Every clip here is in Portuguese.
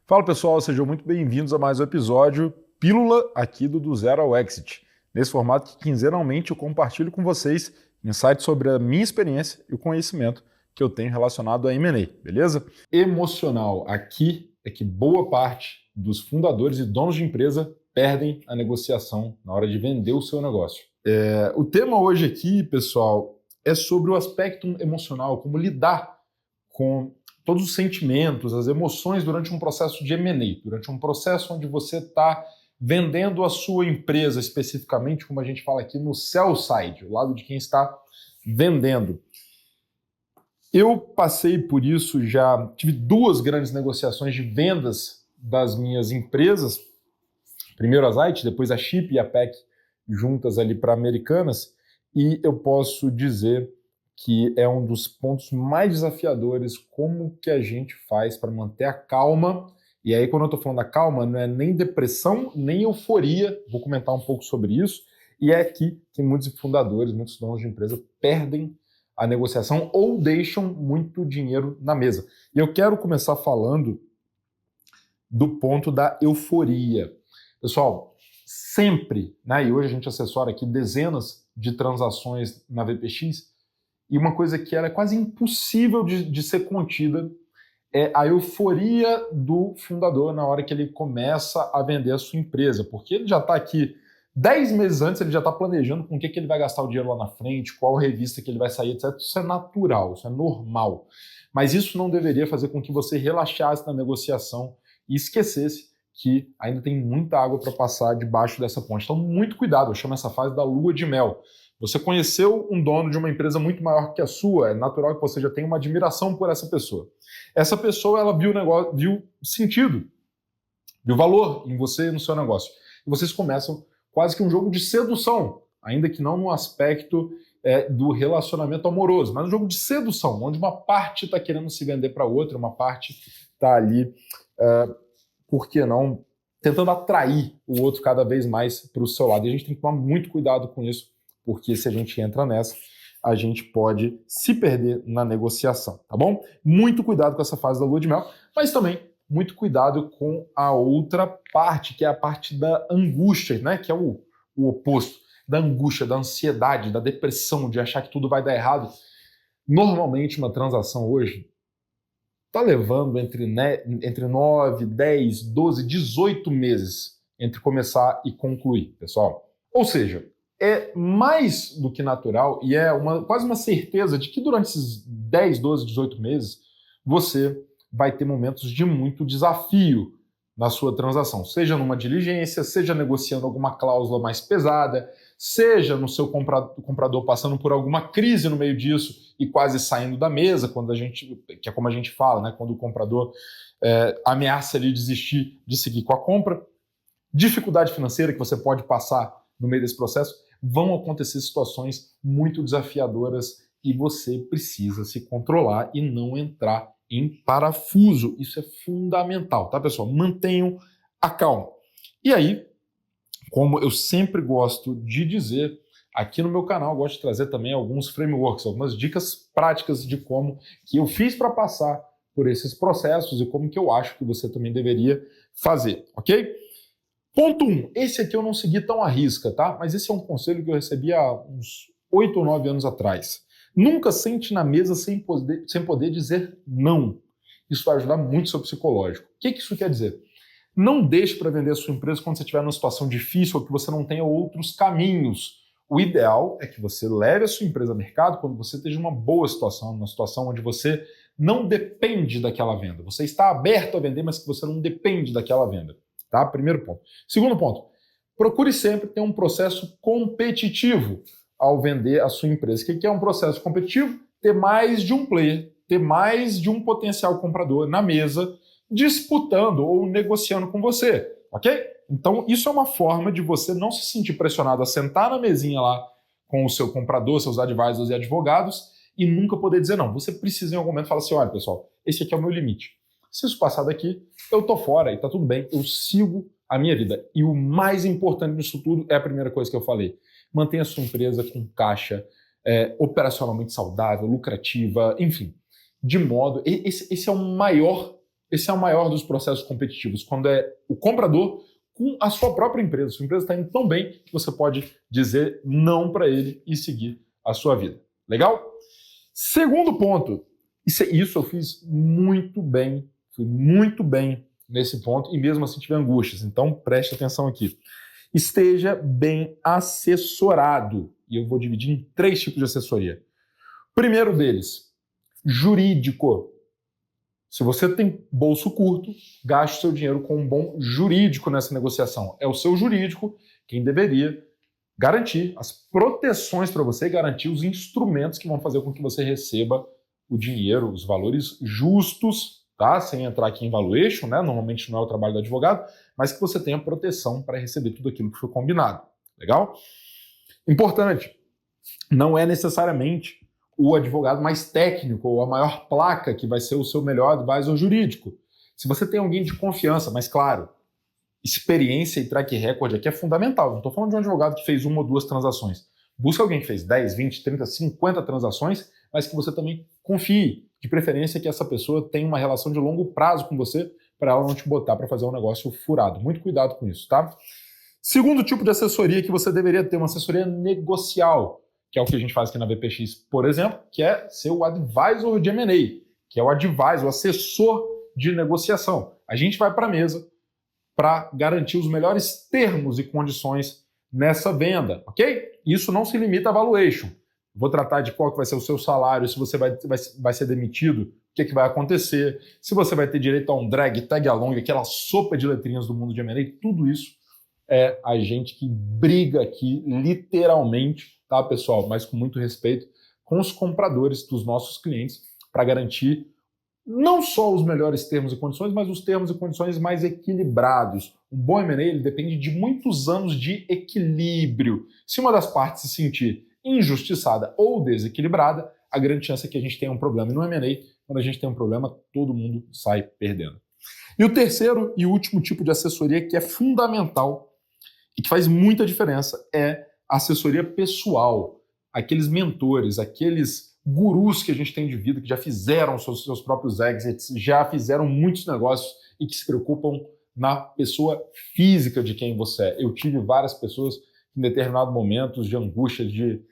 Fala pessoal, sejam muito bem-vindos a mais um episódio Pílula aqui do Zero ao Exit. Nesse formato que quinzenalmente eu compartilho com vocês insights sobre a minha experiência e o conhecimento que eu tenho relacionado a M&A, beleza? Emocional aqui é que boa parte dos fundadores e donos de empresa perdem a negociação na hora de vender o seu negócio. O tema hoje aqui, pessoal, é sobre o aspecto emocional, como lidar com todos os sentimentos, as emoções durante um processo de M&A, durante um processo onde você está vendendo a sua empresa, especificamente, como a gente fala aqui, no sell side, o lado de quem está vendendo. Eu passei por isso, já tive duas grandes negociações de vendas das minhas empresas, primeiro a Zite, depois a Chip e a PEC, juntas ali para Americanas, e eu posso dizer que é um dos pontos mais desafiadores, como que a gente faz para manter a calma. E aí, quando eu estou falando da calma, não é nem depressão, nem euforia, vou comentar um pouco sobre isso, e é aqui que muitos fundadores, muitos donos de empresa perdem a negociação ou deixam muito dinheiro na mesa. E eu quero começar falando do ponto da euforia. Pessoal, sempre, né, e hoje a gente assessora aqui dezenas de transações na VPX, e uma coisa que era quase impossível de ser contida é a euforia do fundador na hora que ele começa a vender a sua empresa, porque ele já está aqui 10 meses antes, ele já está planejando com o que ele vai gastar o dinheiro lá na frente, qual revista que ele vai sair, etc. Isso é natural, isso é normal. Mas isso não deveria fazer com que você relaxasse na negociação e esquecesse que ainda tem muita água para passar debaixo dessa ponte. Então, muito cuidado, eu chamo essa fase da lua de mel. Você conheceu um dono de uma empresa muito maior que a sua, é natural que você já tenha uma admiração por essa pessoa. Essa pessoa, ela viu o negócio, viu sentido, viu valor em você e no seu negócio. E vocês começam quase que um jogo de sedução, ainda que não no aspecto do relacionamento amoroso, mas um jogo de sedução, onde uma parte está querendo se vender para outra, uma parte está ali, por que não, tentando atrair o outro cada vez mais para o seu lado. E a gente tem que tomar muito cuidado com isso, porque se a gente entra nessa, a gente pode se perder na negociação, tá bom? Muito cuidado com essa fase da lua de mel, mas também muito cuidado com a outra parte, que é a parte da angústia, né? Que é o oposto da angústia, da ansiedade, da depressão, de achar que tudo vai dar errado. Normalmente, uma transação hoje está levando entre 9, 10, 12, 18 meses entre começar e concluir, pessoal. Ou seja, é mais do que natural e é quase uma certeza de que durante esses 10, 12, 18 meses você vai ter momentos de muito desafio na sua transação, seja numa diligência, seja negociando alguma cláusula mais pesada, seja no seu comprador passando por alguma crise no meio disso e quase saindo da mesa, que é como a gente fala, né, quando o comprador ameaça ele desistir de seguir com a compra, dificuldade financeira que você pode passar no meio desse processo. Vão acontecer situações muito desafiadoras e você precisa se controlar e não entrar em parafuso. Isso é fundamental, tá, pessoal? Mantenham a calma. E aí, como eu sempre gosto de dizer, aqui no meu canal eu gosto de trazer também alguns frameworks, algumas dicas práticas de como que eu fiz para passar por esses processos e como que eu acho que você também deveria fazer, ok? Ponto 1, esse aqui eu não segui tão à risca, tá? Mas esse é um conselho que eu recebi há uns 8 ou 9 anos atrás. Nunca sente na mesa sem poder dizer não. Isso vai ajudar muito o seu psicológico. O que isso quer dizer? Não deixe para vender a sua empresa quando você estiver numa situação difícil ou que você não tenha outros caminhos. O ideal é que você leve a sua empresa ao mercado quando você esteja numa boa situação, numa situação onde você não depende daquela venda. Você está aberto a vender, mas que você não depende daquela venda. Tá? Primeiro ponto. Segundo ponto, procure sempre ter um processo competitivo ao vender a sua empresa. O que é um processo competitivo? Ter mais de um player, ter mais de um potencial comprador na mesa disputando ou negociando com você, ok? Então, isso é uma forma de você não se sentir pressionado a sentar na mesinha lá com o seu comprador, seus advisors e advogados e nunca poder dizer não. Você precisa em algum momento falar assim, olha, pessoal, esse aqui é o meu limite. Se isso passar daqui, eu tô fora e tá tudo bem, eu sigo a minha vida. E o mais importante disso tudo é a primeira coisa que eu falei. Mantenha a sua empresa com caixa operacionalmente saudável, lucrativa, enfim. De modo... Esse é o maior Esse é o maior dos processos competitivos, quando é o comprador com a sua própria empresa. Sua empresa está indo tão bem que você pode dizer não para ele e seguir a sua vida. Legal? Segundo ponto, isso eu fiz muito bem, fui muito bem nesse ponto e mesmo assim tive angústias. Então preste atenção aqui. Esteja bem assessorado. E eu vou dividir em 3 tipos de assessoria. Primeiro deles, jurídico. Se você tem bolso curto, gaste seu dinheiro com um bom jurídico nessa negociação. É o seu jurídico quem deveria garantir as proteções para você, garantir os instrumentos que vão fazer com que você receba o dinheiro, os valores justos, tá? Sem entrar aqui em valuation, né? Normalmente não é o trabalho do advogado, mas que você tenha proteção para receber tudo aquilo que foi combinado. Legal? Importante, não é necessariamente o advogado mais técnico ou a maior placa que vai ser o seu melhor advisor jurídico. Se você tem alguém de confiança, mas claro, experiência e track record aqui é fundamental. Não estou falando de um advogado que fez 1 ou 2 transações. Busca alguém que fez 10, 20, 30, 50 transações, mas que você também confie. De preferência que essa pessoa tenha uma relação de longo prazo com você para ela não te botar para fazer um negócio furado. Muito cuidado com isso, tá? Segundo tipo de assessoria que você deveria ter, uma assessoria negocial, que é o que a gente faz aqui na VPX, por exemplo, que é ser o advisor de M&A, que é o advisor, o assessor de negociação. A gente vai para a mesa para garantir os melhores termos e condições nessa venda, ok? Isso não se limita a valuation. Vou tratar de qual que vai ser o seu salário, se você vai ser demitido, o que vai acontecer, se você vai ter direito a um drag, tag along, aquela sopa de letrinhas do mundo de M&A, tudo isso é a gente que briga aqui, literalmente, tá, pessoal? Mas com muito respeito, com os compradores dos nossos clientes para garantir não só os melhores termos e condições, mas os termos e condições mais equilibrados. Um bom M&A ele depende de muitos anos de equilíbrio. Se uma das partes se sentir injustiçada ou desequilibrada, a grande chance é que a gente tenha um problema. E no M&A, quando a gente tem um problema, todo mundo sai perdendo. E o terceiro e último tipo de assessoria que é fundamental e que faz muita diferença é a assessoria pessoal. Aqueles mentores, aqueles gurus que a gente tem de vida, que já fizeram seus próprios exits, já fizeram muitos negócios e que se preocupam na pessoa física de quem você é. Eu tive várias pessoas que em determinados momentos de angústia, de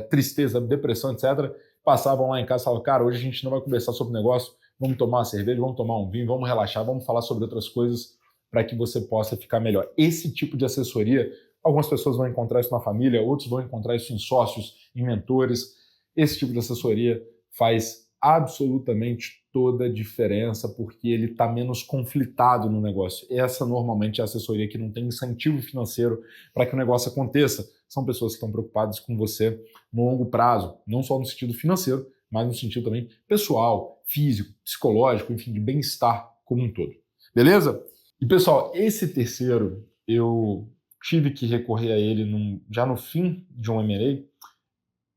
tristeza, depressão, etc., passavam lá em casa e falavam, cara, hoje a gente não vai conversar sobre negócio, vamos tomar uma cerveja, vamos tomar um vinho, vamos relaxar, vamos falar sobre outras coisas para que você possa ficar melhor. Esse tipo de assessoria, algumas pessoas vão encontrar isso na família, outros vão encontrar isso em sócios, em mentores. Esse tipo de assessoria faz absolutamente toda a diferença porque ele está menos conflitado no negócio. Essa normalmente é a assessoria que não tem incentivo financeiro para que o negócio aconteça. São pessoas que estão preocupadas com você no longo prazo, não só no sentido financeiro, mas no sentido também pessoal, físico, psicológico, enfim, de bem-estar como um todo. Beleza? E pessoal, esse terceiro eu tive que recorrer a ele já no fim de um M&A.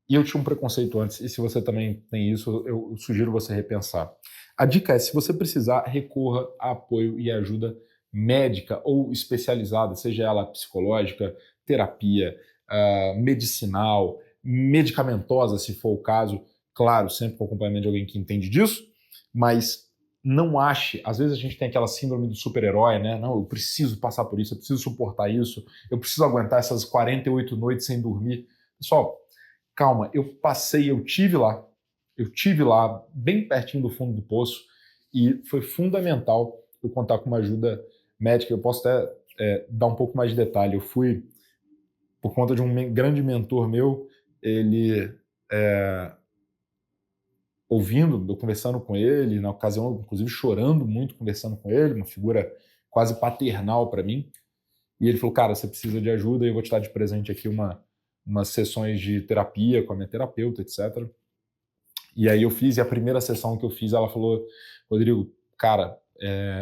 E eu tinha um preconceito antes, e se você também tem isso, eu sugiro você repensar. A dica é, se você precisar, recorra a apoio e ajuda médica ou especializada, seja ela psicológica, terapia, medicinal, medicamentosa, se for o caso, claro, sempre com acompanhamento de alguém que entende disso, mas não ache, às vezes a gente tem aquela síndrome do super-herói, né? Não, eu preciso passar por isso, eu preciso suportar isso, eu preciso aguentar essas 48 noites sem dormir. Pessoal, calma, eu tive lá bem pertinho do fundo do poço e foi fundamental eu contar com uma ajuda médica. Eu posso até dar um pouco mais de detalhe. Eu fui, por conta de um grande mentor meu, ele ouvindo, eu conversando com ele, na ocasião, inclusive chorando muito, conversando com ele, uma figura quase paternal para mim, e ele falou, cara, você precisa de ajuda e eu vou te dar de presente aqui umas sessões de terapia com a minha terapeuta, etc. E aí eu fiz, e a primeira sessão que eu fiz, ela falou, Rodrigo, cara,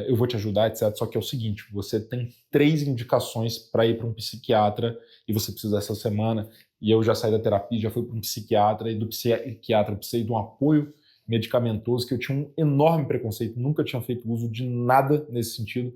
eu vou te ajudar, etc. Só que é o seguinte, você tem 3 indicações para ir para um psiquiatra e você precisa essa semana. E eu já saí da terapia, já fui para um psiquiatra, e do psiquiatra eu precisei de um apoio medicamentoso, que eu tinha um enorme preconceito, nunca tinha feito uso de nada nesse sentido,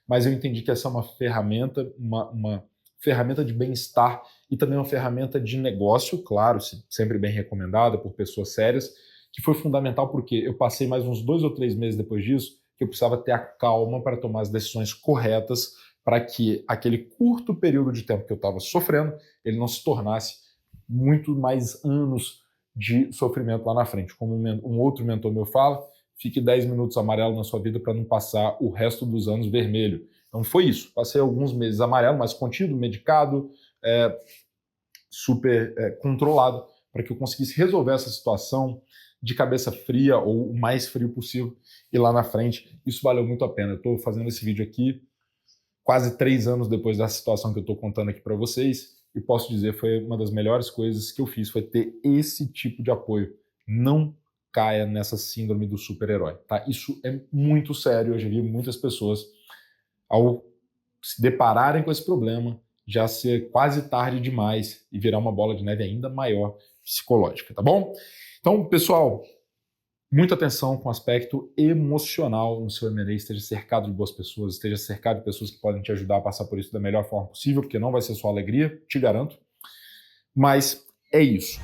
mas eu entendi que essa é uma ferramenta, uma ferramenta de bem-estar e também uma ferramenta de negócio, claro, sempre bem recomendada por pessoas sérias, que foi fundamental porque eu passei mais uns 2 ou 3 meses depois disso que eu precisava ter a calma para tomar as decisões corretas para que aquele curto período de tempo que eu estava sofrendo, ele não se tornasse muito mais anos de sofrimento lá na frente. Como um outro mentor meu fala, fique 10 minutos amarelo na sua vida para não passar o resto dos anos vermelho. Então foi isso. Passei alguns meses amarelo, mas contido, medicado, super controlado, para que eu conseguisse resolver essa situação de cabeça fria ou o mais frio possível. E lá na frente, isso valeu muito a pena. Eu estou fazendo esse vídeo aqui quase 3 anos depois da situação que eu estou contando aqui para vocês, e posso dizer, foi uma das melhores coisas que eu fiz, foi ter esse tipo de apoio. Não caia nessa síndrome do super-herói, tá? Isso é muito sério, eu já vi muitas pessoas, ao se depararem com esse problema, já ser quase tarde demais e virar uma bola de neve ainda maior psicológica, tá bom? Então, pessoal, muita atenção com o aspecto emocional no seu M&A, esteja cercado de boas pessoas, esteja cercado de pessoas que podem te ajudar a passar por isso da melhor forma possível, porque não vai ser só alegria, te garanto. Mas é isso.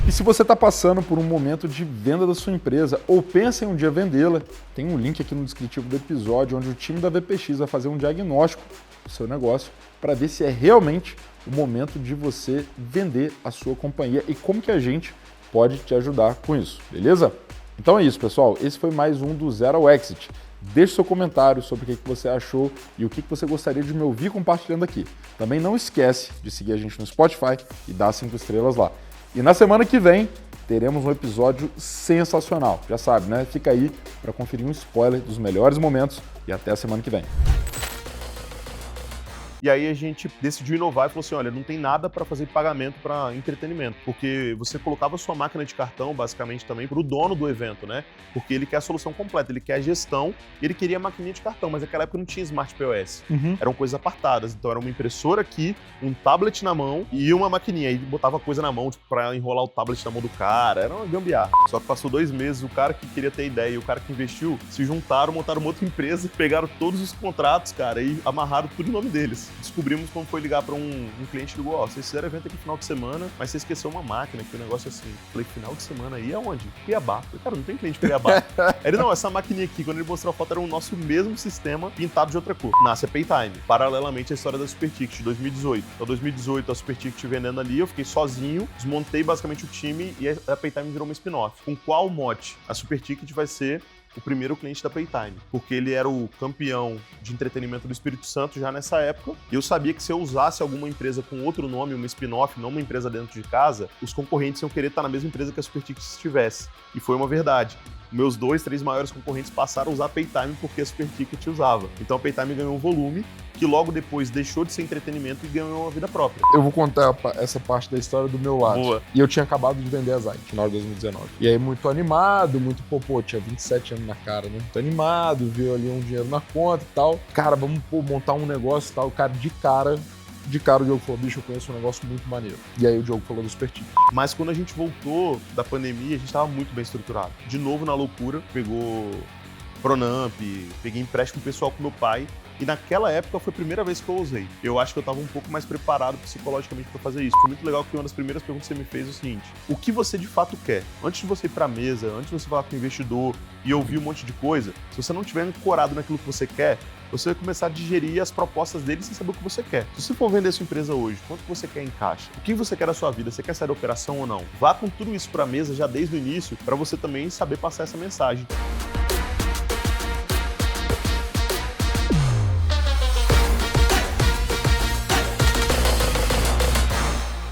E se você está passando por um momento de venda da sua empresa ou pensa em um dia vendê-la, tem um link aqui no descritivo do episódio onde o time da VPX vai fazer um diagnóstico do seu negócio para ver se é realmente o momento de você vender a sua companhia e como que a gente pode te ajudar com isso, beleza? Então é isso, pessoal. Esse foi mais um do Zero ao Exit. Deixe seu comentário sobre o que você achou e o que você gostaria de me ouvir compartilhando aqui. Também não esquece de seguir a gente no Spotify e dar 5 estrelas lá. E na semana que vem teremos um episódio sensacional. Já sabe, né? Fica aí para conferir um spoiler dos melhores momentos e até a semana que vem. E aí a gente decidiu inovar e falou assim, olha, não tem nada para fazer pagamento para entretenimento, porque você colocava sua máquina de cartão, basicamente, também para o dono do evento, né? Porque ele quer a solução completa, ele quer a gestão e ele queria a maquininha de cartão, mas naquela época não tinha Smart POS. Eram coisas apartadas, então era uma impressora aqui, um tablet na mão e uma maquininha. Aí botava coisa na mão, tipo, para enrolar o tablet na mão do cara, era uma gambiarra. Só que passou 2 meses, o cara que queria ter ideia e o cara que investiu se juntaram, montaram uma outra empresa, pegaram todos os contratos, cara, e amarraram tudo em nome deles. Descobrimos como foi ligar para um cliente e ligou, ó, vocês fizeram evento aqui no final de semana, mas você esqueceu uma máquina, que o negócio é assim. Falei, final de semana aí aonde? Cuiabá. Falei, cara, não tem cliente em Cuiabá. Ele, não, essa maquininha aqui, quando ele mostrou a foto, era o nosso mesmo sistema pintado de outra cor. Nasce a Paytime. Paralelamente à história da Superticket, de 2018. Então, 2018, a Superticket vendendo ali, eu fiquei sozinho, desmontei basicamente o time e a Paytime virou uma spin-off. Com qual mote? A Superticket vai ser o primeiro cliente da Paytime, porque ele era o campeão de entretenimento do Espírito Santo já nessa época, e eu sabia que se eu usasse alguma empresa com outro nome, uma spin-off, não uma empresa dentro de casa, os concorrentes iam querer estar na mesma empresa que a Superticket estivesse. E foi uma verdade. Meus 2, 3 maiores concorrentes passaram a usar a Paytime porque a Superticket usava. Então a Paytime ganhou um volume que logo depois deixou de ser entretenimento e ganhou uma vida própria. Eu vou contar essa parte da história do meu lado. Boa. E eu tinha acabado de vender a Zite no final de 2019. E aí muito animado, muito, pô, tinha 27 anos na cara, né? Muito animado, veio ali um dinheiro na conta e tal. Cara, vamos montar um negócio e tal. O cara, de cara o Diogo falou, bicho, eu conheço um negócio muito maneiro. E aí o Diogo falou do Superticket. Mas quando a gente voltou da pandemia, a gente estava muito bem estruturado. De novo na loucura, pegou Pronamp, peguei empréstimo pessoal com meu pai. E naquela época foi a primeira vez que eu usei. Eu acho que eu estava um pouco mais preparado psicologicamente para fazer isso. Foi muito legal que uma das primeiras perguntas que você me fez é o seguinte: o que você de fato quer? Antes de você ir para a mesa, antes de você falar com o investidor e ouvir um monte de coisa, se você não estiver ancorado naquilo que você quer, você vai começar a digerir as propostas dele sem saber o que você quer. Se você for vender sua empresa hoje, quanto você quer em caixa? O que você quer da sua vida? Você quer sair da operação ou não? Vá com tudo isso para a mesa já desde o início para você também saber passar essa mensagem.